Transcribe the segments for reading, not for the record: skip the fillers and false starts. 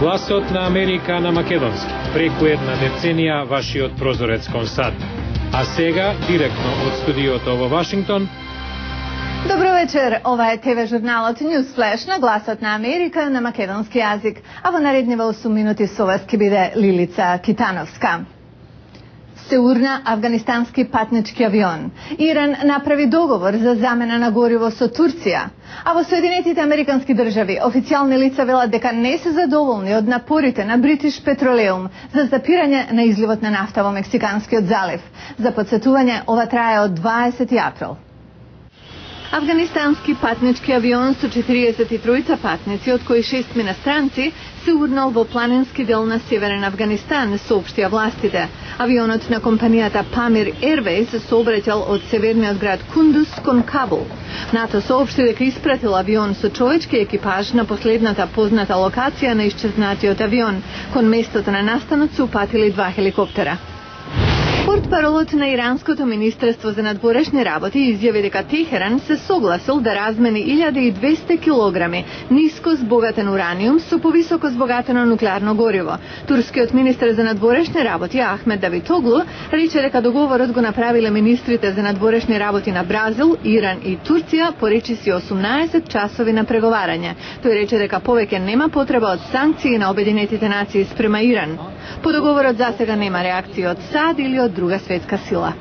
Гласот на Америка на македонски. Преку една деценија вашиот прозорец кон САД. А сега, директно од студиото во Вашингтон. Добро вечер, ова е ТВ журналот News Flash на Гласот на Америка на македонски јазик, а во наредниве 8 минути со вас ќе биде Лилица Китановска. Се урна афганистански патнички авион. Иран направи договор за замена на гориво со Турција. А во Соединетите Американски држави официјални лица велат дека не се задоволни од напорите на British Petroleum за запирање на изливот на нафта во Мексиканскиот залив. За потсетување, ова трае од 20 април. Афганистански патнички авион со 43 патници, од кои 6 иностранци, се урнал во планински дел на северен Афганистан, соопштија властите. Авионот на компанијата Pamir Airways се сообраќал од северниот град Кундуз кон Кабул. НАТО соопшти дека испратил авион со човечки екипаж на последната позната локација на исчезнатиот авион. Кон местото на настанот се упатили 2 хеликоптера. Портпаролот на Иранското министерство за надворешни работи изјави дека Техеран се согласил да размени 1200 килограми ниско збогатен ураниум со повисоко збогатено нуклеарно гориво. Турскиот министер за надворешни работи Ахмед Давитоглу рече дека договорот го направиле министрите за надворешни работи на Бразил, Иран и Турција по речиси 18 часови на преговарање. Тој рече дека повеќе нема потреба од санкции на Обединетите нации спрема Иран. По договорот засега нема реакција од САД или од друга светска сила.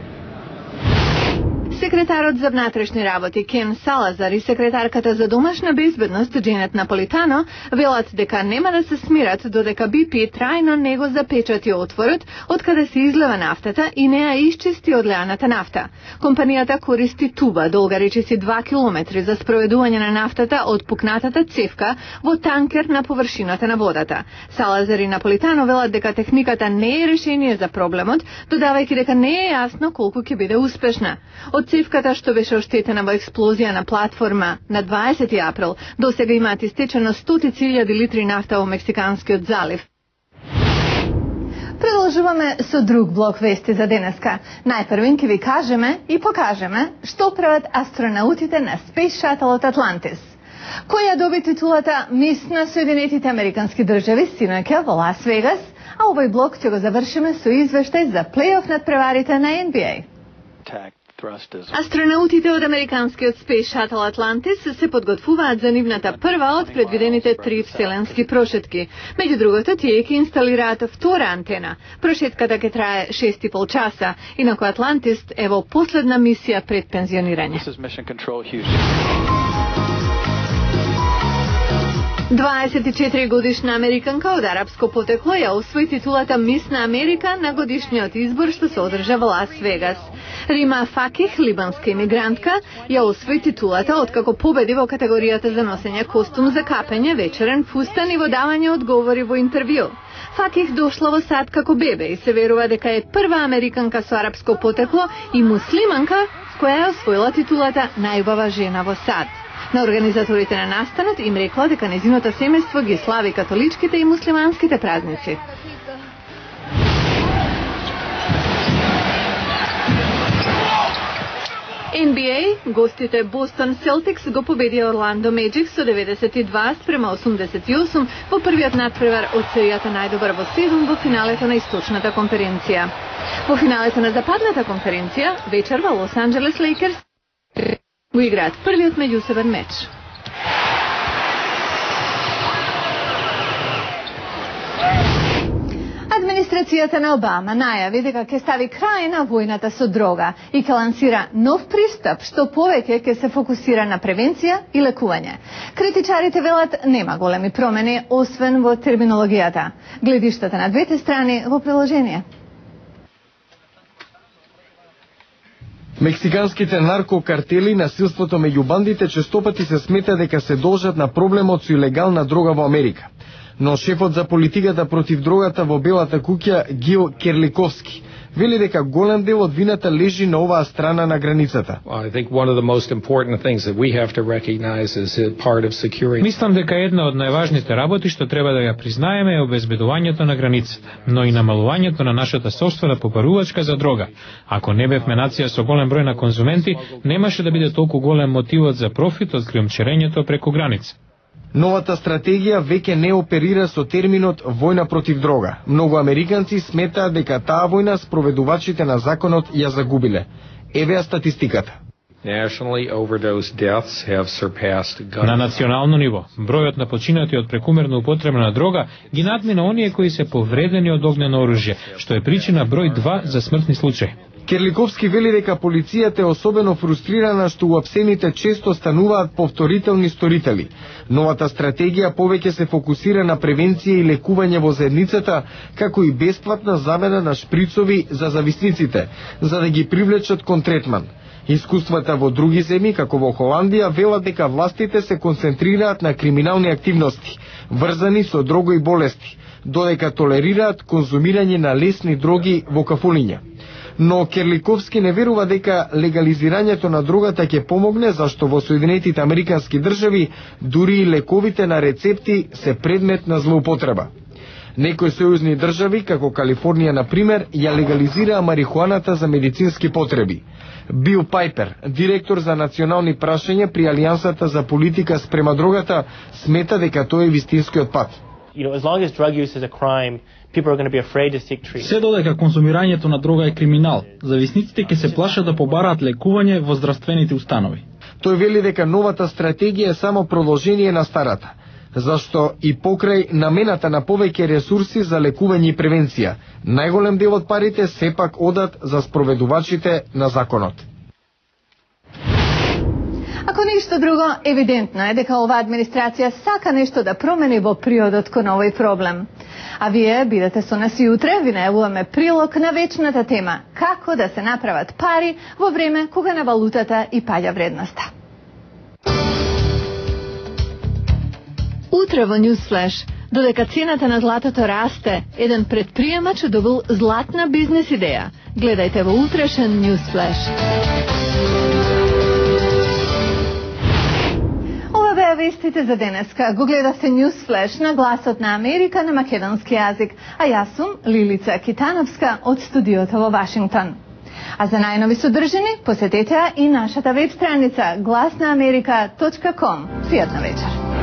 Секретарот за внатрешни работи Кен Салазар и секретарката за домашна безбедност Дженет Наполитано велат дека нема да се смират додека BP трајно не го запечати отворот од каде се излева нафтата и не ја исчисти од леаната нафта. Компанијата користи туба долга речиси 2 километри за спроведување на нафтата од пукнатата цевка во танкер на површината на водата. Салазар и Наполитано велат дека техниката не е решение за проблемот, додавајќи дека не е јасно колку ќе биде успешна. Од цевката што беше оштетена во експлозија на платформа на 20 април, досега имаат истечено 100.000 литри нафта во Мексиканскиот залив. Продолжуваме со друг блок вести за денеска. Најпрвин ќе ви кажеме и покажеме што прават астронаутите на Space Shuttle Atlantis. Кој ја доби титулата Мис на Соединетите Американски држави синоќа во Лас Вегас, а овој блок ќе го завршиме со извештај за плейоф надпреварите на NBA. Астронаутите од американскиот Space Shuttle Atlantis се подготвуваат за нивната прва од предвидените 3 вселенски прошетки. Меѓу другото, тие ќе инсталираат втора антена. Прошетката ќе трае 6,5 часа, инаку Атлантис е во последна мисија пред пензионирање. 24 годишна американка од арапско потекло ја освои титулата Мис на Америка на годишниот избор што се одржа во Лас Вегас. Рима Факих, либанска имигрантка, ја освои титулата откако победи во категоријата за носење костум за капење, вечерен фустан и во давање одговори во интервју. Факих дошла во САД како бебе и се верува дека е прва американка со арапско потекло и муслиманка која ја освоила титулата најубава жена во САД. На организаторите на настанот им рекла дека нејзиното семејство ги слави католичките и муслиманските празници. NBA, гостите Бостон Селтикс го победија Орландо Меджик со 92-88 во првиот надпревар од серијата најдобар во 7 во финалето на Источната конференција. Во финалето на Западната конференција, вечерва Лос Анџелес Лейкерс го играат првиот меѓусебен меч. Администрацијата на Обама најави дека ќе стави крај на војната со дрога и ќе лансира нов пристап што повеќе ќе се фокусира на превенција и лекување. Критичарите велат нема големи промени освен во терминологијата. Гледиштата на двете страни во приложение. Мексиканските наркокартели, насилството меѓу бандите честопати се смета дека се должат на проблемот со илегална дрога во Америка. Но шефот за политиката против дрогата во Белата куќа Гил Керликовски вели дека голем дел од вината лежи на оваа страна на границата. Мислам дека една од најважните работи што треба да ја признаеме е обезбедувањето на границата, но и намалувањето на нашата сопствена попарувачка за дрога. Ако не бевме нација со голем број на конзументи, немаше да биде толку голем мотивот за профит од криумчарењето преку граница. Новата стратегија веќе не оперира со терминот војна против дрога. Многу американци сметаат дека таа војна спроведувачите на законот ја загубиле. Еве ја статистиката. На национално ниво, бројот на починати од прекумерна употреба на дрога ги надмина оние кои се повредени од огнено оружје, што е причина број 2 за смртни случаи. Керликовски вели дека полицијата е особено фрустрирана што уапсените често стануваат повторителни сторители. Новата стратегија повеќе се фокусира на превенција и лекување во заедницата, како и бесплатна замена на шприцови за зависниците, за да ги привлечат кон третман. Искуствата во други земји, како во Холандија, велат дека властите се концентрираат на криминални активности, врзани со дрога и болести, додека толерираат конзумирање на лесни дроги во кафулиња. Но Керликовски не верува дека легализирањето на дрогата ќе помогне, зашто во Соединетите Американски држави дури и лековите на рецепти се предмет на злоупотреба. Некои сојузни држави, како Калифорнија на пример, ја легализираа марихуаната за медицински потреби. Бил Пайпер, директор за национални прашања при Алијансата за политика спрема дрогата, смета дека тоа е вистинскиот пат. Се додека конзумирањето на дрога е криминал, зависниците ќе се плашат да побараат лекување во здравствените установи. Тој вели дека новата стратегија е само продолжение на старата, зашто и покрај намената на повеќе ресурси за лекување и превенција, најголем дел од парите сепак одат за спроведувачите на законот. Ако ништо друго, евидентно е дека оваа администрација сака нешто да промени во приодот кон овој проблем. А вие бидете со нас и утре, ви најавуваме прилог на вечната тема како да се направат пари во време кога на валутата и паѓа вредноста. Утре во Newsflash, додека цената на златото расте, еден предприемач добил златна бизнес идеја. Гледајте во утрешен Newsflash. Ова беа вестите за денеска. Го гледавте Newsflash на Гласот на Америка на македонски јазик, а јас сум Лилица Китановска од студиото во Вашингтон. А за најнови содржини посетете и нашата веб страница glasnaamerika.com. Пријатна вечер.